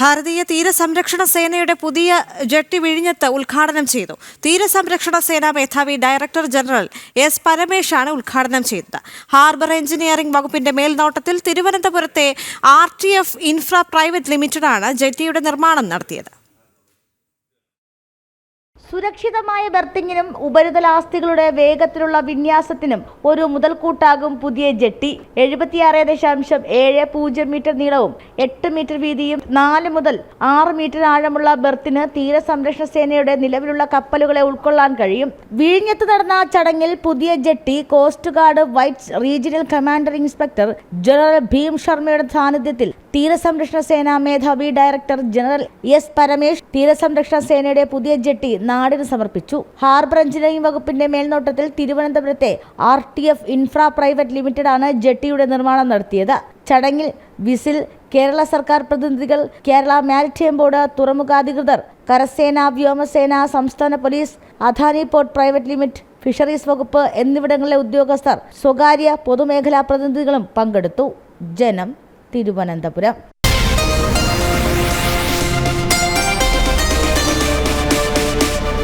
ഭാരതീയ തീരസംരക്ഷണ സേനയുടെ പുതിയ ജെട്ടി വിഴിഞ്ഞത്ത് ഉദ്ഘാടനം ചെയ്തു. തീരസംരക്ഷണ സേനാ മേധാവി ഡയറക്ടർ ജനറൽ എസ് പരമേശാണ് ഉദ്ഘാടനം ചെയ്തത്. ഹാർബർ എഞ്ചിനീയറിംഗ് വകുപ്പിന്റെ മേൽനോട്ടത്തിൽ തിരുവനന്തപുരത്തെ RTF ഇൻഫ്ര പ്രൈവറ്റ് ലിമിറ്റഡാണ് ജെട്ടിയുടെ നിർമ്മാണം നടത്തിയത്. സുരക്ഷിതമായ ബെർത്തിങ്ങിനും ഉപരിതലാസ്തികളുടെ വേഗത്തിലുള്ള വിന്യാസത്തിനും ഒരു മുതൽക്കൂട്ടാകും പുതിയ ജെട്ടി. 76.70 മീറ്റർ നീളവും 8 മീറ്റർ വീതിയും 4 മുതൽ 6 മീറ്റർ ആഴമുള്ള ബെർത്തിന് തീരസംരക്ഷണ സേനയുടെ നിലവിലുള്ള കപ്പലുകളെ ഉൾക്കൊള്ളാൻ കഴിയും. വിഴിഞ്ഞത്ത് നടന്ന ചടങ്ങിൽ പുതിയ jetty coast guard whites regional commander inspector general Bhim ശർമ്മയുടെ സാന്നിധ്യത്തിൽ തീരസംരക്ഷണ സേനാ മേധാവി ഡയറക്ടർ ജനറൽ എസ് പരമേശ് തീരസംരക്ഷണ സേനയുടെ പുതിയ ജെട്ടി നാടിന് സമർപ്പിച്ചു. ഹാർബർ എഞ്ചിനീയറിംഗ് വകുപ്പിന്റെ മേൽനോട്ടത്തിൽ തിരുവനന്തപുരത്തെ RTF ഇൻഫ്ര പ്രൈവറ്റ് ലിമിറ്റഡാണ് ജെട്ടിയുടെ നിർമ്മാണം നടത്തിയത്. ചടങ്ങിൽ വിസിൽ, കേരള സർക്കാർ പ്രതിനിധികൾ, കേരള മാരിടൈം ബോർഡ്, തുറമുഖാധികൃതർ, കരസേന, വ്യോമസേന, സംസ്ഥാന police, Adani port private limited, fisheries വകുപ്പ് എന്നിവിടങ്ങളിലെ ഉദ്യോഗസ്ഥർ, സ്വകാര്യ പൊതുമേഖലാ പ്രതിനിധികളും പങ്കെടുത്തു. ജനം, തിരുവനന്തപുരം.